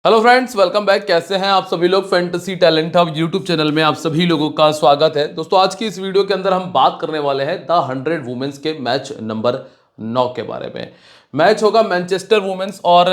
Hello friends, welcome back. कैसे हैं आप सभी लोग। Fantasy talent hub YouTube channel में आप सभी लोगों का स्वागत है। दोस्तों, आज की इस वीडियो के अंदर हम बात करने वाले हैं द 100 वुमेन्स के मैच नंबर 9 के बारे में। मैच होगा मैनचेस्टर वुमेन्स और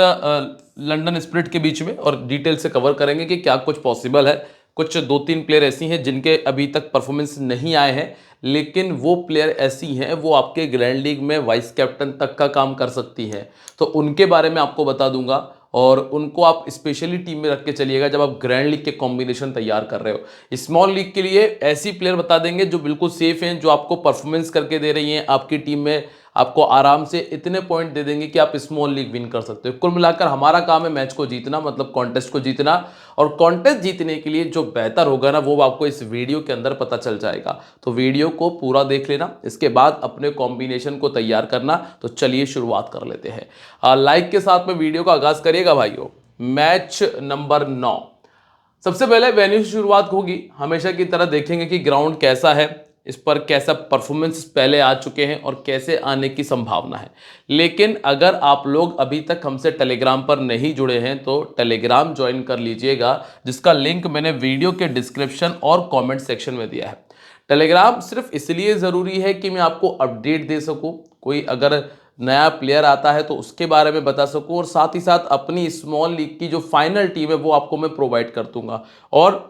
लंदन स्पिरिट के बीच में, और डिटेल से कवर करेंगे कि क्या कुछ पॉसिबल है। कुछ दो तीन प्लेयर ऐसी हैं जिनके अभी तक परफॉर्मेंस नहीं आए हैं, लेकिन वो प्लेयर ऐसी हैं वो आपके ग्रैंड लीग में वाइस कैप्टन तक का काम कर सकती हैं। तो उनके बारे में आपको बता दूंगा, और उनको आप स्पेशली टीम में रख के चलिएगा जब आप ग्रैंड लीग के कॉम्बिनेशन तैयार कर रहे हो। स्मॉल लीग के लिए ऐसी प्लेयर बता देंगे जो बिल्कुल सेफ हैं, जो आपको परफॉर्मेंस करके दे रही हैं आपकी टीम में, आपको आराम से इतने पॉइंट दे देंगे कि आप स्मॉल लीग विन कर सकते हो। कुल मिलाकर हमारा काम है मैच को जीतना, मतलब कॉन्टेस्ट को जीतना। और कॉन्टेस्ट जीतने के लिए जो बेहतर होगा ना, वो आपको इस वीडियो के अंदर पता चल जाएगा। तो वीडियो को पूरा देख लेना, इसके बाद अपने कॉम्बिनेशन को तैयार करना। तो चलिए शुरुआत कर लेते हैं। लाइक के साथ में वीडियो का आगाज करिएगा भाइयों। मैच नंबर 9, सबसे पहले वेन्यू से शुरुआत होगी। हमेशा की तरह देखेंगे कि ग्राउंड कैसा है, इस पर कैसा परफॉर्मेंस पहले आ चुके हैं और कैसे आने की संभावना है। लेकिन अगर आप लोग अभी तक हमसे टेलीग्राम पर नहीं जुड़े हैं तो टेलीग्राम ज्वाइन कर लीजिएगा, जिसका लिंक मैंने वीडियो के डिस्क्रिप्शन और कमेंट सेक्शन में दिया है। टेलीग्राम सिर्फ इसलिए ज़रूरी है कि मैं आपको अपडेट दे सकूं, कोई अगर नया प्लेयर आता है तो उसके बारे में बता सकूं, और साथ ही साथ अपनी स्मॉल लीग की जो फाइनल टीम है वो आपको मैं प्रोवाइड कर दूंगा। और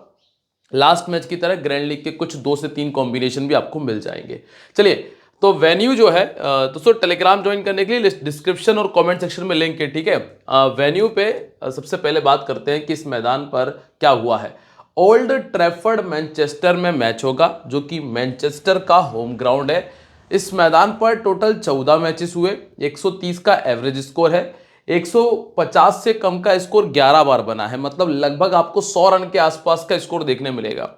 लास्ट मैच की तरह ग्रैंड लीग के कुछ 2 से 3 कॉम्बिनेशन भी आपको मिल जाएंगे। चलिए, तो वेन्यू जो है दोस्तों, टेलीग्राम ज्वाइन करने के लिए डिस्क्रिप्शन और कमेंट सेक्शन में लिंक है, ठीक है। वेन्यू पे सबसे पहले बात करते हैं कि इस मैदान पर क्या हुआ है। ओल्ड ट्रैफर्ड मैनचेस्टर में मैच होगा, जो कि मैनचेस्टर का होम ग्राउंड है। इस मैदान पर टोटल 14 मैचेस हुए, 130 का एवरेज स्कोर है। 150 से कम का स्कोर 11 बार बना है, मतलब लगभग आपको 100 रन के आसपास का स्कोर देखने मिलेगा।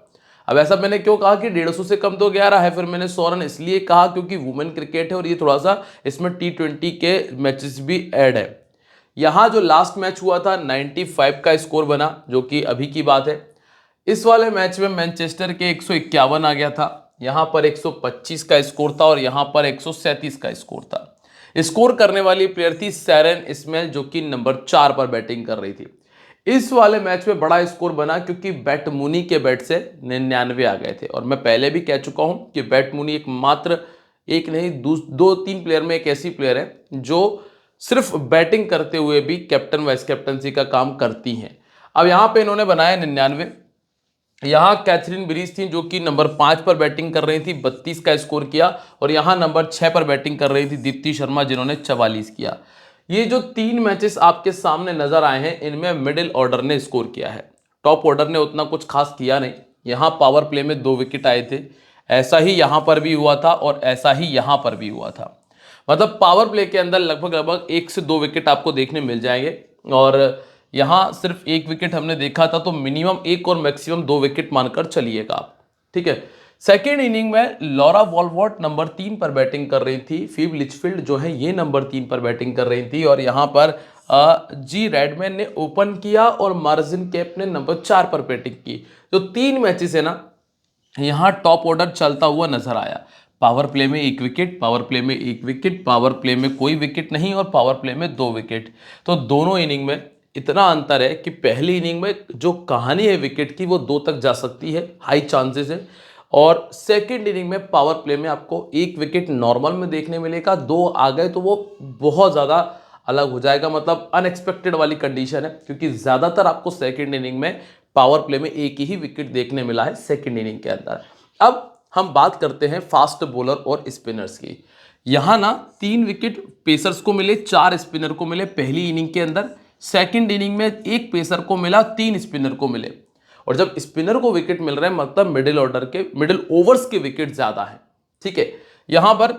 अब ऐसा मैंने क्यों कहा कि 150 से कम तो 11 है, फिर मैंने 100 रन इसलिए कहा क्योंकि वुमेन क्रिकेट है और ये थोड़ा सा इसमें T20 के मैचेस भी ऐड है। यहाँ जो लास्ट मैच हुआ था 95 का स्कोर बना, जो कि अभी की बात है। इस वाले मैच में मैनचेस्टर के 151 आ गया था, यहाँ पर 125 का स्कोर था और यहाँ पर 137 का स्कोर था। स्कोर करने वाली प्लेयर थी सैरन इस्माइल, जो कि नंबर 4 पर बैटिंग कर रही थी। इस वाले मैच में बड़ा स्कोर बना क्योंकि बैट मुनी के बैट से 99 आ गए थे, और मैं पहले भी कह चुका हूं कि बैट मुनी एक मात्र, एक नहीं, दो तीन प्लेयर में एक ऐसी प्लेयर है जो सिर्फ बैटिंग करते हुए भी कैप्टन वाइस कैप्टनसी का काम करती हैं। अब यहां पे इन्होंने बनाया 99। यहाँ कैथरीन ब्रीज थी जो कि नंबर 5 पर बैटिंग कर रही थी, 32 का स्कोर किया। और यहाँ नंबर 6 पर बैटिंग कर रही थी दीप्ति शर्मा, जिन्होंने 44 किया। ये जो 3 मैचेस आपके सामने नजर आए हैं, इनमें मिडिल ऑर्डर ने स्कोर किया है। टॉप ऑर्डर ने उतना कुछ खास किया नहीं। यहाँ पावर प्ले में 2 विकेट आए थे। ऐसा ही यहाँ पर भी हुआ था और ऐसा ही यहाँ पर भी हुआ था। मतलब पावर प्ले के अंदर लगभग लगभग 1 से 2 विकेट आपको देखने मिल जाएंगे। और यहाँ सिर्फ 1 विकेट हमने देखा था, तो मिनिमम 1 और मैक्सिमम 2 विकेट मानकर चलिएगा आप, ठीक है। सेकेंड इनिंग में लॉरा वॉलवॉट नंबर 3 पर बैटिंग कर रही थी। फीब लिचफील्ड जो है ये नंबर 3 पर बैटिंग कर रही थी। और यहाँ पर जी रेडमैन ने ओपन किया और मार्जिन कैप ने नंबर 4 पर बैटिंग की। जो 3 मैचेस है ना, यहाँ टॉप ऑर्डर चलता हुआ नजर आया। पावर प्ले में 1 विकेट, पावर प्ले में 1 विकेट, पावर प्ले में कोई विकेट नहीं, और पावर प्ले में 2 विकेट। तो दोनों इनिंग में इतना अंतर है कि पहली इनिंग में जो कहानी है विकेट की वो 2 तक जा सकती है, हाई चांसेस है। और सेकेंड इनिंग में पावर प्ले में आपको 1 विकेट नॉर्मल में देखने मिलेगा, 2 आ गए तो वो बहुत ज़्यादा अलग हो जाएगा, मतलब अनएक्सपेक्टेड वाली कंडीशन है। क्योंकि ज़्यादातर आपको सेकेंड इनिंग में पावर प्ले में 1 ही विकेट देखने मिला है सेकेंड इनिंग के अंदर। अब हम बात करते हैं फास्ट बॉलर और स्पिनर्स की। यहाँ ना 3 विकेट पेसर्स को मिले, 4 स्पिनर को मिले पहली इनिंग के अंदर। सेकंड इनिंग में 1 पेसर को मिला, 3 स्पिनर को मिले। और जब स्पिनर को विकेट मिल रहे हैं मतलब मिडिल ऑर्डर के, मिडिल ओवर्स के विकेट ज्यादा है, ठीक है। यहां पर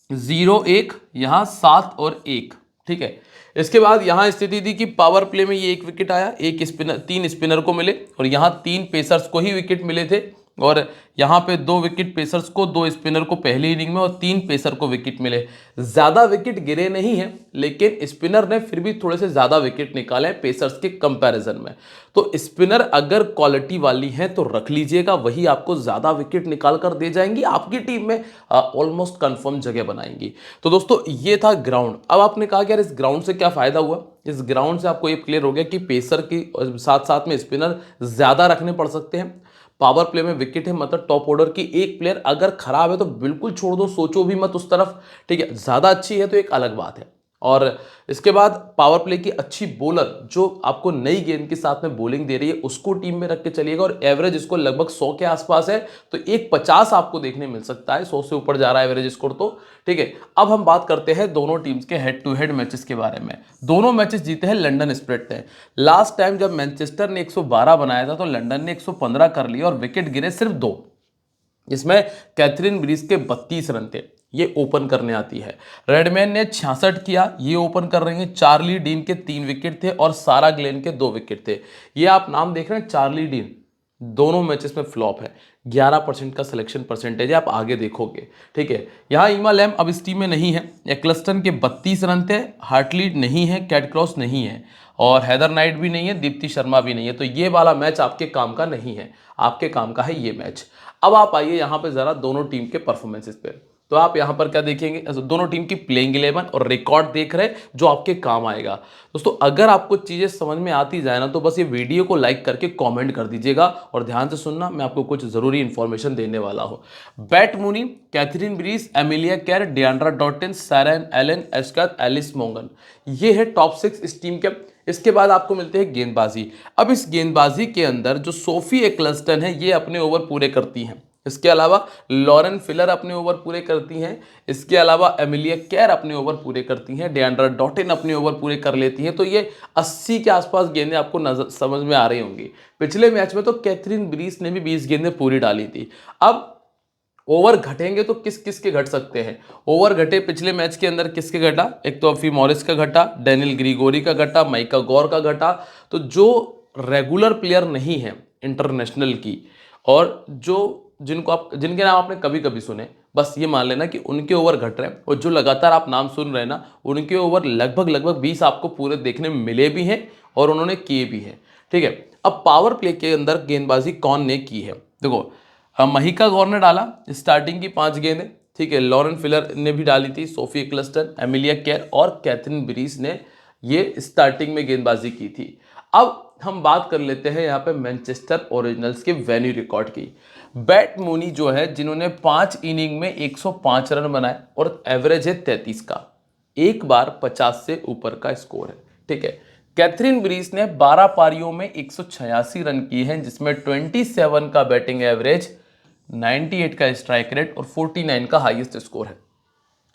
0 1, यहां 7 और 1, ठीक है। इसके बाद यहां स्थिति थी कि पावर प्ले में ये 1 विकेट आया, 1 स्पिनर, 3 स्पिनर को मिले, और यहां 3 पेसर्स को ही विकेट मिले थे। और यहाँ पे 2 विकेट पेसर्स को, 2 स्पिनर को पहली इनिंग में और 3 पेसर को विकेट मिले। ज्यादा विकेट गिरे नहीं है, लेकिन स्पिनर ने फिर भी थोड़े से ज्यादा विकेट निकाले पेसर्स के कंपैरिजन में। तो स्पिनर अगर क्वालिटी वाली है तो रख लीजिएगा, वही आपको ज्यादा विकेट निकाल कर दे जाएंगी, आपकी टीम में ऑलमोस्ट कंफर्म जगह बनाएंगी। तो दोस्तों ये था ग्राउंड। अब आपने कहा कि यार इस ग्राउंड से क्या फायदा हुआ? इस ग्राउंड से आपको ये क्लियर हो गया कि पेसर की साथ साथ में स्पिनर ज्यादा रखने पड़ सकते हैं। पावर प्ले में विकेट है, मतलब टॉप ऑर्डर की एक प्लेयर अगर खराब है तो बिल्कुल छोड़ दो, सोचो भी मत उस तरफ, ठीक है। ज्यादा अच्छी है तो एक अलग बात है। और इसके बाद पावर प्ले की अच्छी बॉलर जो आपको नई गेंद के साथ में बॉलिंग दे रही है उसको टीम में रख के चलिएगा, और एवरेज इसको लगभग 100 के आसपास है, तो एक 50 आपको देखने मिल सकता है। 100 से ऊपर जा रहा है एवरेज स्कोर तो, ठीक है। अब हम बात करते हैं दोनों टीम्स के हेड टू हेड मैचेस के बारे में। दोनों मैचेस जीते हैं लंदन स्पिरिट ने। लास्ट टाइम जब मैनचेस्टर ने 112 बनाया था तो लंदन ने 115 कर लिया और विकेट गिरे सिर्फ 2, जिसमें कैथरीन ब्रीस के 32 रन थे। ये ओपन करने आती है। रेडमैन ने 66 किया, ये ओपन कर रही है। चार्ली डीन के 3 विकेट थे और सारा ग्लेन के 2 विकेट थे। ये आप नाम देख रहे हैं, चार्ली डीन दोनों मैचेस में फ्लॉप है। 11% का सिलेक्शन परसेंटेज है, आप आगे देखोगे, ठीक है। यहाँ ईमा लैम अब इस टीम में नहीं है। एक्लस्टन के 32 रन थे, हार्टली नहीं है, कैट क्रॉस नहीं है, और हैदर नाइट भी नहीं है, दीप्ति शर्मा भी नहीं है। तो ये वाला मैच आपके काम का नहीं है, आपके काम का है ये मैच। अब आप आइए यहाँ पे जरा दोनों टीम के परफॉर्मेंसेस पे। तो आप यहाँ पर क्या देखेंगे? दोनों टीम की प्लेइंग 11 और रिकॉर्ड देख रहे हैं जो आपके काम आएगा। दोस्तों अगर आपको चीजें समझ में आती जाए ना तो बस ये वीडियो को लाइक करके कमेंट कर दीजिएगा, और ध्यान से सुनना, मैं आपको कुछ जरूरी इंफॉर्मेशन देने वाला हूँ। Beth Mooney, Kathryn Bryce, Amelia Kerr, Deandra Dottin, सैरन एलन, एस्कैथ, एलिस मोंगन, ये है टॉप 6 इस टीम के। इसके बाद आपको मिलते हैं गेंदबाजी। अब इस गेंदबाजी के अंदर जो सोफी एक्लस्टन है ये अपने ओवर पूरे करती हैं। इसके अलावा लॉरेन फिलर अपने ओवर पूरे करती हैं। इसके अलावा एमिलिया केर अपने ओवर पूरे करती हैं। डियांड्रा डॉटिन अपने ओवर पूरे कर लेती हैं। तो ये 80 के आसपास गेंदें आपको नजर समझ में आ रही होंगी। पिछले मैच में तो कैथरीन ब्रीस ने भी 20 गेंदें पूरी डाली थी। अब ओवर घटेंगे तो किस किस के घट सकते हैं? ओवर घटे पिछले मैच के अंदर किसके घटा? एक तो अफी मॉरिस का घटा, डेनियल ग्रीगोरी का घटा, माइका गौर का घटा। तो जो रेगुलर प्लेयर नहीं है इंटरनेशनल की, और जो जिनके नाम आपने कभी कभी सुने, बस ये मान लेना कि उनके ओवर घट रहे हैं। और जो लगातार आप नाम सुन रहे हैं ना, उनके ओवर लगभग 20 आपको पूरे देखने में मिले भी हैं और उन्होंने किए भी हैं, ठीक है। अब पावर प्ले के अंदर गेंदबाजी कौन ने की है? देखो, महिका गौर ने डाला स्टार्टिंग की 5 गेंदें, ठीक है। लॉरेन फिलर ने भी डाली थी, सोफी एक्लस्टन, एमिलिया केर और कैथरीन ब्रीस ने ये स्टार्टिंग में गेंदबाजी की थी। अब हम बात कर लेते हैं यहाँ पे मैनचेस्टर ओरिजिनल्स के वेन्यू रिकॉर्ड की। बैट मूनी जो है, जिन्होंने 5 इनिंग में 105 रन बनाए और एवरेज है 33 का, एक बार 50 से ऊपर का स्कोर है, ठीक है। कैथरीन ब्रीस ने 12 पारियों में 186 रन किए हैं, जिसमें 27 का बैटिंग एवरेज, 98 का स्ट्राइक रेट और 49 का हाईएस्ट स्कोर है।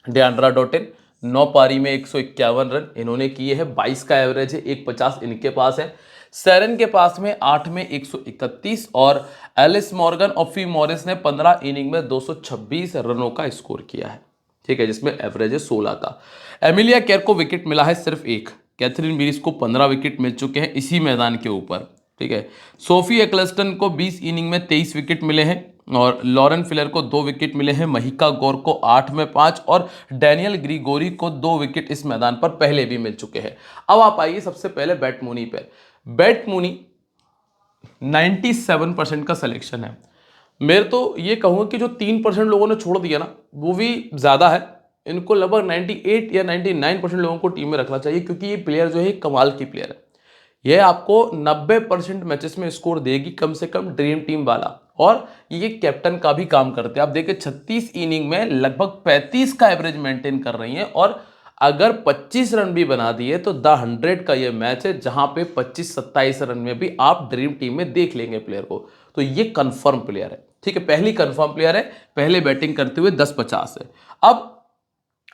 डियांड्रा डॉटिन 9 पारी में 151 रन इन्होंने किए हैं, 22 का एवरेज है, 150 इनके पास है। सैरन के पास में 8 में 131, और एलिस मॉर्गन और फी मॉरिस ने 15 इनिंग में 226 रनों का स्कोर किया है, ठीक है, जिसमें एवरेज है 16 का। एमिलिया केर को विकेट मिला है सिर्फ 1। कैथरीन ब्रीस को 15 विकेट मिल चुके हैं इसी मैदान के ऊपर, ठीक है। सोफी एक्लस्टन को 20 इनिंग में 23 विकेट मिले हैं, और लॉरेन फिलर को 2 विकेट मिले हैं। महिका गौर को 8 में 5 और डैनियल ग्रीगोरी को 2 विकेट इस मैदान पर पहले भी मिल चुके हैं। अब आप आइए सबसे पहले बैट मूनी पे। बैट मूनी 97% का सिलेक्शन है। मेरे तो ये कहूँगा कि जो 3% लोगों ने छोड़ दिया ना, वो भी ज़्यादा है। इनको लगभग 98 या 99% लोगों को टीम में रखना चाहिए, क्योंकि ये प्लेयर जो है कमाल की प्लेयर है। ये आपको 90% मैचेस में स्कोर देगी कम से कम, ड्रीम टीम वाला। और ये कैप्टन का भी काम करते हैं। आप देखिए 36 इनिंग में लगभग 35 का एवरेज मेंटेन कर रही हैं, और अगर 25 रन भी बना दिए तो द 100 का ये मैच है, जहां पे 25-27 रन में भी आप ड्रीम टीम में देख लेंगे प्लेयर को। तो ये कंफर्म प्लेयर है, ठीक है, पहली कंफर्म प्लेयर है, पहले बैटिंग करते हुए 10-50 है। अब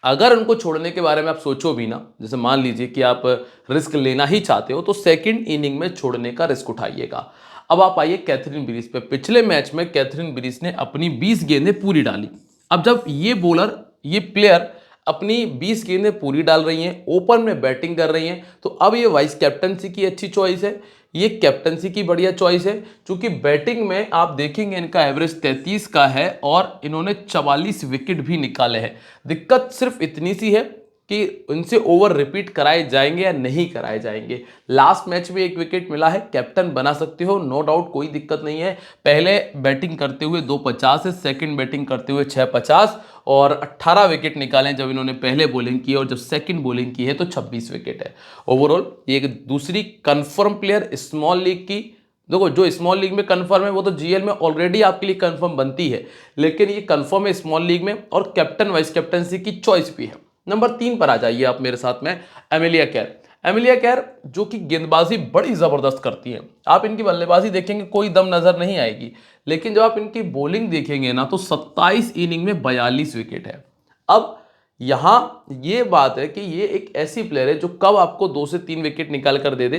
अगर उनको छोड़ने के बारे में आप सोचो भी ना, जैसे मान लीजिए कि आप रिस्क लेना ही चाहते हो, तो सेकंड इनिंग में छोड़ने का रिस्क उठाइएगा। अब आप आइए कैथरीन ब्रीस पे। पिछले मैच में कैथरीन ब्रीस ने अपनी 20 गेंदें पूरी डाली। अब जब ये बॉलर, ये प्लेयर अपनी 20 गेंदें पूरी डाल रही हैं, ओपन में बैटिंग कर रही हैं, तो अब ये वाइस कैप्टनसी की अच्छी चॉइस है, ये कैप्टनसी की बढ़िया चॉइस है। क्योंकि बैटिंग में आप देखेंगे इनका एवरेज 33 का है और इन्होंने 44 विकेट भी निकाले हैं। दिक्कत सिर्फ इतनी सी है कि इनसे ओवर रिपीट कराए जाएंगे या नहीं कराए जाएंगे। लास्ट मैच में 1 विकेट मिला है, कैप्टन बना सकते हो, नो डाउट, कोई दिक्कत नहीं है। पहले बैटिंग करते हुए 250 है, सेकंड बैटिंग करते हुए 650 और 18 विकेट निकाले जब इन्होंने पहले बॉलिंग की, और जब सेकंड बॉलिंग की है तो 26 विकेट है। ओवरऑल ये एक दूसरी कंफर्म प्लेयर स्मॉल लीग की। देखो, जो स्मॉल लीग में कंफर्म है वो तो जीएल में ऑलरेडी आपके लिए कंफर्म बनती है, लेकिन ये कंफर्म है स्मॉल लीग में, और कैप्टन वाइस कैप्टनसी की चॉइस भी है। नंबर 3 पर आ जाइए आप मेरे साथ में, एमिलिया कैर। एमिलिया कैर जो कि गेंदबाजी बड़ी जबरदस्त करती है, आप इनकी बल्लेबाजी देखेंगे कोई दम नजर नहीं आएगी, लेकिन जब आप इनकी बॉलिंग देखेंगे ना तो 27 इनिंग में 42 विकेट है। अब यहां ये बात है कि ये एक ऐसी प्लेयर है जो कब आपको 2 से 3 विकेट निकाल कर दे दे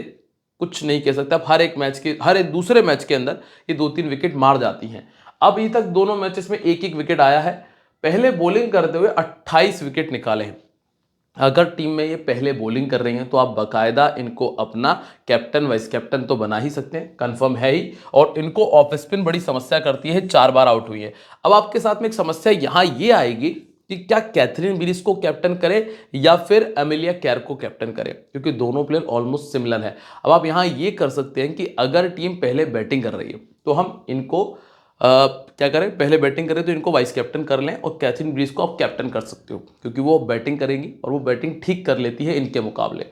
कुछ नहीं कह सकते आप। हर एक मैच के, हर एक दूसरे मैच के अंदर ये 2-3 विकेट मार जाती हैं। अब अभी तक दोनों मैचेस में 1-1 विकेट आया है। पहले बॉलिंग करते हुए 28 विकेट निकाले हैं। अगर टीम में ये पहले बॉलिंग कर रही हैं तो आप बाकायदा इनको अपना कैप्टन वाइस कैप्टन तो बना ही सकते हैं, कंफर्म है ही। और इनको ऑफ स्पिन बड़ी समस्या करती है, 4 बार आउट हुई है। अब आपके साथ में एक समस्या यहां ये आएगी कि क्या कैथरीन ब्रीस को कैप्टन करे या फिर एमिलिया कैर को कैप्टन करे, क्योंकि दोनों प्लेयर ऑलमोस्ट सिमिलर है। अब आप यहां ये कर सकते हैं कि अगर टीम पहले बैटिंग कर रही है तो हम इनको क्या करें, पहले बैटिंग करें तो इनको वाइस कैप्टन कर लें, और कैथरीन ब्रीस को आप कैप्टन कर सकते हो क्योंकि वो बैटिंग करेंगी और वो बैटिंग ठीक कर लेती है इनके मुकाबले।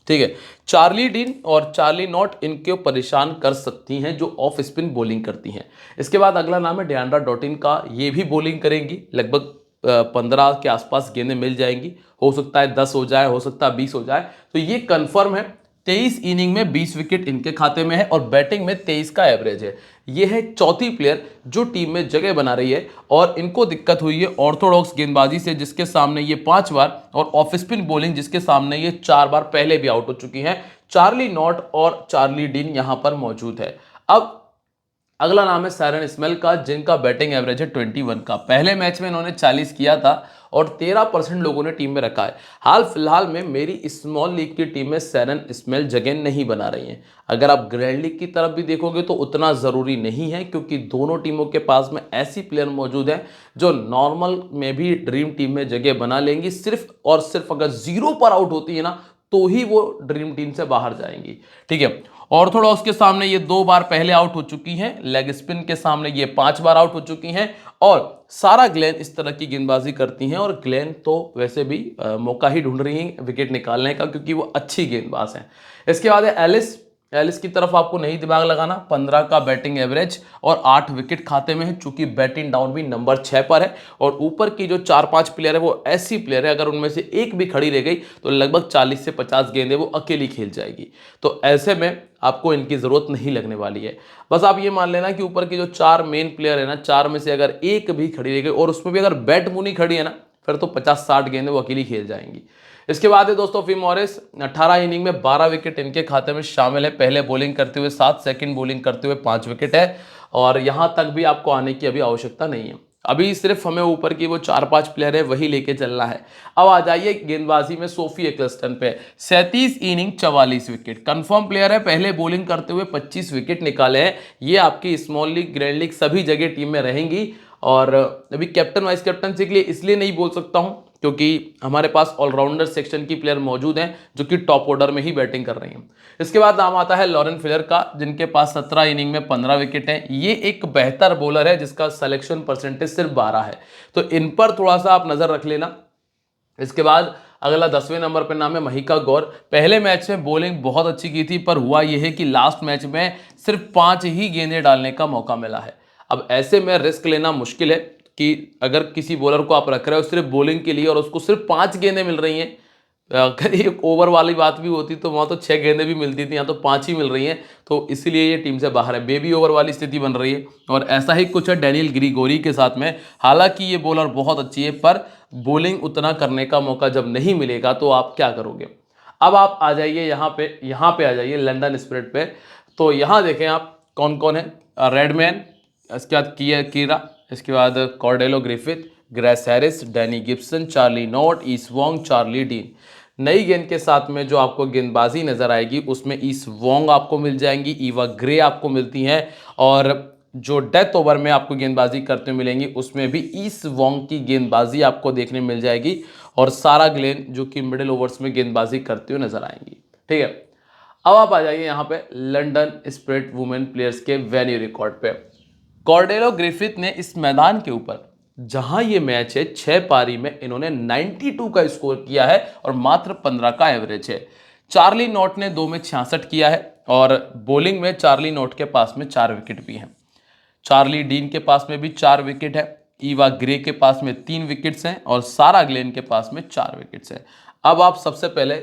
ठीक है, चार्ली डीन और चार्ली नॉट इनको परेशान कर सकती हैं जो ऑफ स्पिन बॉलिंग करती हैं। इसके बाद अगला नाम है डियांड्रा डॉटिन का, ये भी बॉलिंग करेंगी, लगभग 15 के आसपास गेंदें मिल जाएंगी, हो सकता है 10 हो जाए, हो सकता है 20 हो जाए, तो ये कंफर्म है। 23 इनिंग में 20 विकेट इनके खाते में है और बैटिंग में 23 का एवरेज है। ये है चौथी प्लेयर जो टीम में जगह बना रही है, और इनको दिक्कत हुई है ऑर्थोडॉक्स गेंदबाजी से जिसके सामने ये 5 बार, और ऑफ स्पिन बॉलिंग जिसके सामने ये 4 बार पहले भी आउट हो चुकी हैं। चार्ली नॉट और चार्ली डीन यहां पर मौजूद है। अब अगला नाम है सैरन स्मेल का, जिनका बैटिंग एवरेज है 21 का। पहले मैच में इन्होंने 40 किया था और 13% लोगों ने टीम में रखा है। हाल फिलहाल में मेरी स्मॉल लीग की टीम में सैरन स्मेल जगह नहीं बना रही हैं। अगर आप ग्रैंड लीग की तरफ भी देखोगे तो उतना ज़रूरी नहीं है, क्योंकि दोनों टीमों के पास में ऐसी प्लेयर मौजूद हैं जो नॉर्मल में भी ड्रीम टीम में जगह बना लेंगी। सिर्फ और सिर्फ अगर 0 पर आउट होती है ना तो ही वो ड्रीम टीम से बाहर जाएंगी। ठीक है, ऑर्थोडॉक्स के सामने ये 2 बार पहले आउट हो चुकी हैं, लेग स्पिन के सामने ये 5 बार आउट हो चुकी हैं, और सारा ग्लेन इस तरह की गेंदबाजी करती हैं। और ग्लेन तो वैसे भी मौका ही ढूंढ रही हैं विकेट निकालने का, क्योंकि वो अच्छी गेंदबाज हैं। इसके बाद है एलिस। एलिस की तरफ आपको नहीं दिमाग लगाना, 15 का बैटिंग एवरेज और 8 विकेट खाते में है, चूंकि बैटिंग डाउन भी नंबर 6 पर है। और ऊपर की जो 4-5 प्लेयर है वो ऐसी प्लेयर है, अगर उनमें से एक भी खड़ी रह गई तो लगभग 40 से 50 गेंदें वो अकेली खेल जाएगी। तो ऐसे में आपको इनकी जरूरत नहीं लगने वाली है। बस आप ये मान लेना कि ऊपर की जो 4 मेन प्लेयर है ना, 4 में से अगर एक भी खड़ी रह गई, और उसमें भी अगर बैट मुनी खड़ी है ना, फिर तो 50-60 गेंदें वो अकेली खेल जाएंगी। इसके बाद है दोस्तों फिम मॉरिस। 18 इनिंग में 12 विकेट इनके खाते में शामिल है। पहले बॉलिंग करते हुए 7, सेकंड बॉलिंग करते हुए 5 विकेट है, और यहां तक भी आपको आने की अभी आवश्यकता नहीं है। अभी सिर्फ हमें ऊपर की वो 4-5 प्लेयर है वही लेके चलना है। अब आ जाइए गेंदबाजी में सोफी एक्लस्टन पे। 37 इनिंग 44 विकेट, कंफर्म प्लेयर है। पहले बॉलिंग करते हुए 25 विकेट निकाले हैं। ये आपकी स्मॉल लीग, ग्रैंड लीग सभी जगह टीम में रहेंगी। और अभी कैप्टन वाइस कैप्टन के लिए इसलिए नहीं बोल सकता हूं क्योंकि हमारे पास ऑलराउंडर सेक्शन की प्लेयर मौजूद हैं जो कि टॉप ऑर्डर में ही बैटिंग कर रही हैं। इसके बाद नाम आता है लॉरेन फिलर का, जिनके पास 17 इनिंग में 15 विकेट हैं। ये एक बेहतर बॉलर है जिसका सिलेक्शन परसेंटेज सिर्फ 12 है, तो इन पर थोड़ा सा आप नजर रख लेना। इसके बाद अगला 10वें नंबर पर नाम है महिका गौर। पहले मैच में बॉलिंग बहुत अच्छी की थी, पर हुआ यह है कि लास्ट मैच में सिर्फ 5 ही गेंदें डालने का मौका मिला है। अब ऐसे में रिस्क लेना मुश्किल है कि अगर किसी बॉलर को आप रख रहे हो सिर्फ बॉलिंग के लिए और उसको सिर्फ 5 गेंदें मिल रही हैं, अगर एक ओवर वाली बात भी होती तो वहाँ तो 6 गेंदें भी मिलती थी, यहाँ तो 5 ही मिल रही हैं, तो इसलिए ये टीम से बाहर है। बेबी ओवर वाली स्थिति बन रही है, और ऐसा ही कुछ है डैनियल ग्रिगोरी के साथ में। हालांकि ये बॉलर बहुत अच्छी है, पर बॉलिंग उतना करने का मौका जब नहीं मिलेगा तो आप क्या करोगे। अब आप आ जाइए यहाँ पे आ जाइए लंदन स्पिरिट पे। तो यहाँ देखें आप कौन कौन है। रेडमैन, इसके बाद कीरा, इसके बाद Cordelia Griffith, Grace Harris, Danni Gibson, Charlie Knott, Issy Wong, Charlie Dean. नई गेंद के साथ में जो आपको गेंदबाजी नजर आएगी उसमें ईस वोंग आपको मिल जाएंगी, ईवा ग्रे आपको मिलती हैं, और जो डेथ ओवर में आपको गेंदबाजी करते हुए मिलेंगी उसमें भी ईस वोंग की गेंदबाजी आपको देखने मिल जाएगी, और सारा ग्लेन जो कि मिडिल ओवर्स में गेंदबाजी करते हुए नजर आएंगी। ठीक है, अब आप आ जाइए यहाँ पे लंदन स्पिरिट वुमेन प्लेयर्स के वेन्यू रिकॉर्ड पे। कॉर्डेलो ग्रिफिथ ने इस मैदान के ऊपर जहां ये मैच है 6 पारी में इन्होंने 92 का स्कोर किया है और मात्र 15 का एवरेज है। चार्ली नॉट ने 2 में 66 किया है, और बॉलिंग में चार्ली नॉट के पास में 4 विकेट भी हैं। चार्ली डीन के पास में भी 4 विकेट है, ईवा ग्रे के पास में 3 विकेट्स हैं, और सारा ग्लेन के पास में 4 विकेट्स हैं। अब आप सबसे पहले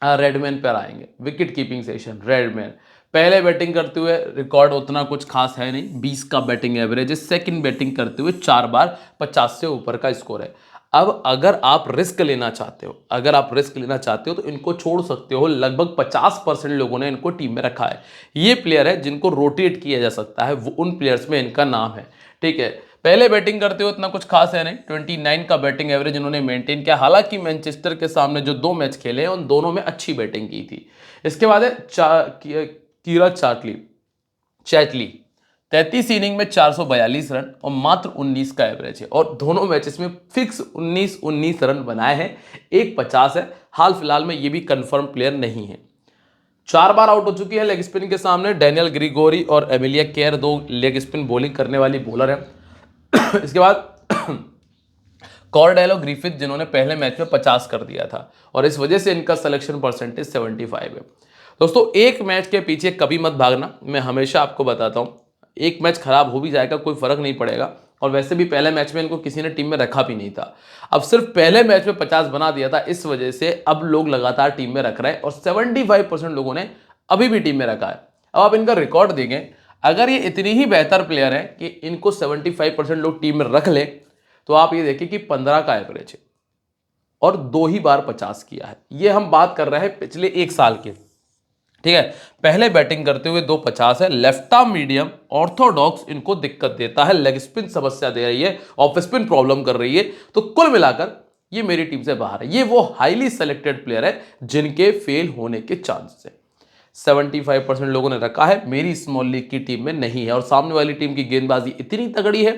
रेडमैन पर आएंगे। विकेट कीपिंग सेशन रेडमैन पहले बैटिंग करते हुए रिकॉर्ड उतना कुछ खास है नहीं, 20 का बैटिंग एवरेज है। सेकंड बैटिंग करते हुए 4 बार 50 से ऊपर का स्कोर है। अब अगर आप रिस्क लेना चाहते हो, तो इनको छोड़ सकते हो। लगभग 50% लोगों ने इनको टीम में रखा है। ये प्लेयर है जिनको रोटेट किया जा सकता है, वो उन प्लेयर्स में इनका नाम है। ठीक है, पहले बैटिंग करते हुए इतना कुछ खास है नहीं, 29 का बैटिंग एवरेज इन्होंने मेंटेन किया। हालांकि मैनचेस्टर के सामने जो 2 मैच खेले हैं उन दोनों में अच्छी बैटिंग की थी। इसके बाद है कीरा चैटली 33 इनिंग में 442 रन और मात्र 19 का एवरेज है, और दोनों मैचेस में फिक्स 19 रन बनाए हैं। एक 50 है। हाल फिलहाल में ये भी कंफर्म प्लेयर नहीं है। 4 बार आउट हो चुकी है लेग स्पिन के सामने। डैनियल ग्रिगोरी और Emilia care 2 leg spin bowling करने वाली बॉलर है। इसके बाद कॉर्डेलो ग्रिफिथ जिन्होंने पहले मैच में 50 कर दिया था, और इस वजह से इनका सिलेक्शन परसेंटेज 75 है। दोस्तों, एक मैच के पीछे कभी मत भागना, मैं हमेशा आपको बताता हूं। एक मैच खराब हो भी जाएगा, कोई फर्क नहीं पड़ेगा, और वैसे भी पहले मैच में इनको किसी ने टीम में रखा भी नहीं था। अब सिर्फ पहले मैच में 50 बना दिया था, इस वजह से अब लोग लगातार टीम में रख रहे हैं, और 75% लोगों ने अभी भी टीम में रखा है। अब आप इनका रिकॉर्ड देखें, अगर ये इतनी ही बेहतर प्लेयर है कि इनको 75% लोग टीम में रख ले, तो आप ये देखिए कि 15 का एवरेज है और 2 ही बार 50 किया है। ये हम बात कर रहे हैं पिछले 1 साल के। ठीक है, पहले बैटिंग करते हुए 250 है। लेफ्ट आर्म मीडियम ऑर्थोडॉक्स इनको दिक्कत देता है, लेग स्पिन समस्या दे रही है, ऑफ स्पिन प्रॉब्लम कर रही है, तो कुल मिलाकर ये मेरी टीम से बाहर है। ये वो हाईली सेलेक्टेड प्लेयर है जिनके फेल होने के चांसेस है। 75% लोगों ने रखा है, मेरी स्मॉल लीग की टीम में नहीं है, और सामने वाली टीम की गेंदबाजी इतनी तगड़ी है।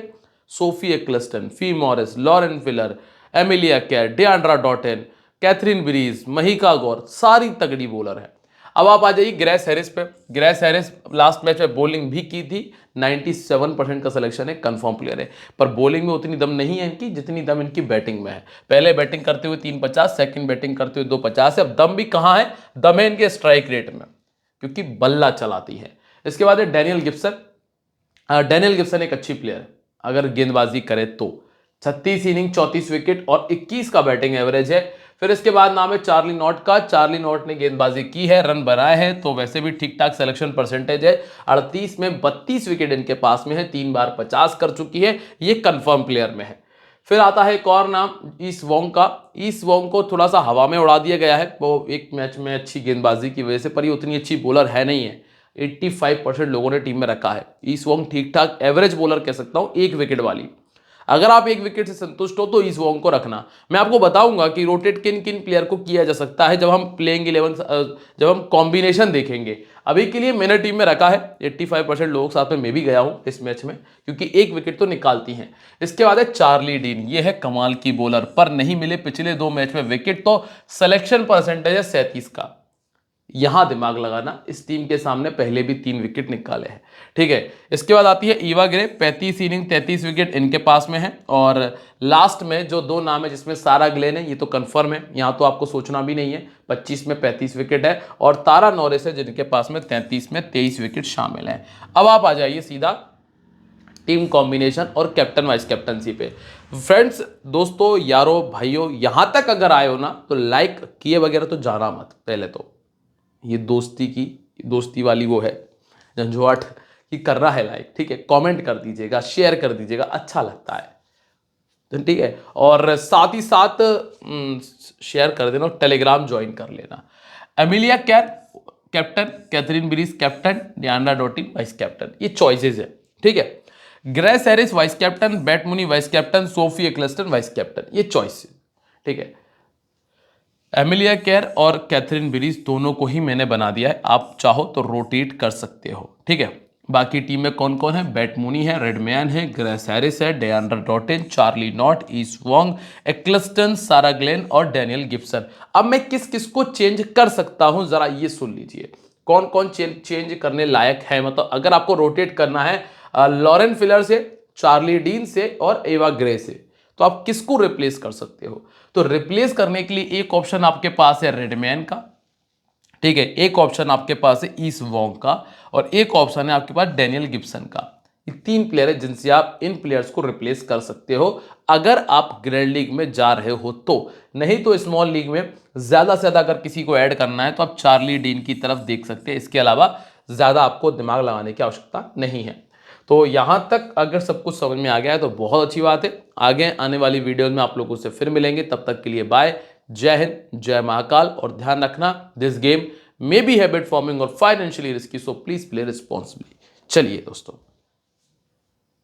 Sophie Ecclestone, Fi Morris, Lauren Filer, Amelia Kerr, Deandra Dottin, Kathryn Bryce, Mahika Gaur, सारी तगड़ी बॉलर है। अब आप आ जाइए ग्रेस हैरिस पे। ग्रेस हैरिस लास्ट मैच में बॉलिंग भी की थी, 97% का सिलेक्शन है, कंफर्म प्लेयर है, पर बॉलिंग में उतनी दम नहीं है इनकी जितनी दम इनकी बैटिंग में है। पहले बैटिंग करते हुए 350, सेकंड बैटिंग करते हुए 250 है। अब दम भी कहाँ है? दम है इनके स्ट्राइक रेट में, क्योंकि बल्ला चलाती है। इसके बाद है डैनियल गिब्सन। डैनियल गिब्सन एक अच्छी प्लेयर है अगर गेंदबाजी करे तो। 36 इनिंग 34 विकेट और 21 का बैटिंग एवरेज है। फिर इसके बाद नाम है चार्ली नॉट का। चार्ली नॉट ने गेंदबाजी की है, रन बनाए हैं, तो वैसे भी ठीक ठाक सिलेक्शन परसेंटेज है। 38 में 32 विकेट इनके पास में है, 3 बार 50 कर चुकी है, ये कंफर्म प्लेयर में है। फिर आता है एक और नाम ईस वोंग का। ईस वोंग को थोड़ा सा हवा में उड़ा दिया गया है, वो एक मैच में अच्छी गेंदबाजी की वजह से, पर ये उतनी अच्छी बॉलर है नहीं है। 85% लोगों ने टीम में रखा है। ईस वोंग ठीक ठाक एवरेज बॉलर कह सकता हूं, 1 विकेट वाली। अगर आप 1 विकेट से संतुष्ट हो तो ईस वोंग को रखना। मैं आपको बताऊंगा कि रोटेट किन किन प्लेयर को किया जा सकता है जब हम प्लेइंग 11 जब हम कॉम्बिनेशन देखेंगे। अभी के लिए मैंने टीम में रखा है, 85% लोगों के साथ में मैं भी गया हूं इस मैच में, क्योंकि 1 विकेट तो निकालती हैं। इसके बाद है चार्ली डीन। ये है कमाल की बॉलर, पर नहीं मिले पिछले 2 मैच में विकेट, तो सिलेक्शन परसेंटेज है 37 का। यहां दिमाग लगाना, इस टीम के सामने पहले भी 3 विकेट निकाले हैं। ठीक है, इसके बाद आती है ईवा ग्रे। 35 इनिंग 33 विकेट इनके पास में है, और लास्ट में जो 2 नाम है जिसमें सारा ग्लेन है, ये तो कंफर्म है, यहां तो आपको सोचना भी नहीं है। 25 में 35 विकेट है, और तारा नॉरिस है जिनके पास में 33 में 23 विकेट शामिल है। अब आप आ जाइए सीधा टीम कॉम्बिनेशन और कैप्टन वाइस कैप्टनसी पे। फ्रेंड्स, दोस्तों, यारों, भाइयों, यहां तक अगर आए हो ना तो लाइक किए वगैरह तो जाना मत। पहले तो ये दोस्ती वाली वो है झंझुआट कि कर रहा है लाइक, ठीक है, कमेंट कर दीजिएगा, शेयर कर दीजिएगा, अच्छा लगता है, तो ठीक है। और साथ ही साथ शेयर कर देना और टेलीग्राम ज्वाइन कर लेना। Amelia Kerr captain, Kathryn Bryce captain, Deandra Dottin vice captain, ये चॉइसेस है। ठीक है, Grace Harris vice captain, Beth Mooney vice captain, Sophie Ecclestone vice captain, ये चॉइस है। ठीक है, एमिलिया केयर और कैथरीन बिरीज दोनों को ही मैंने बना दिया है, आप चाहो तो रोटेट कर सकते हो। ठीक है, बाकी टीम में कौन कौन है, बैट मूनी है, रेडमैन है, ग्रेस हैरिस है, Deandra Dottin, Charlie Knott, Issy Wong, Ecclestone, Sarah Glenn और डैनियल गिब्सन। अब मैं किस किस को चेंज कर सकता हूं, जरा ये सुन लीजिए, कौन कौन चेंज करने लायक है। मतलब अगर आपको रोटेट करना है लॉरेन फिलर से, चार्ली डीन से और एवा ग्रे से, तो आप किसको रिप्लेस कर सकते हो। तो रिप्लेस करने के लिए एक ऑप्शन आपके पास है रेडमैन का, ठीक है, एक ऑप्शन आपके पास है ईस वोंग का, और एक ऑप्शन है आपके पास डैनियल गिब्सन का। ये 3 प्लेयर है जिनसे आप इन प्लेयर्स को रिप्लेस कर सकते हो अगर आप ग्रैंड लीग में जा रहे हो तो। नहीं तो स्मॉल लीग में ज्यादा से ज्यादा अगर किसी को ऐड करना है तो आप चार्ली डीन की तरफ देख सकते हैं, इसके अलावा ज्यादा आपको दिमाग लगाने की आवश्यकता नहीं है। तो यहां तक अगर सब कुछ समझ में आ गया है तो बहुत अच्छी बात है। आगे आने वाली वीडियो में आप लोगों से फिर मिलेंगे, तब तक के लिए बाय, जय हिंद, जय महाकाल। और ध्यान रखना, this game may be habit forming और financially risky, so please play responsibly. चलिए दोस्तों।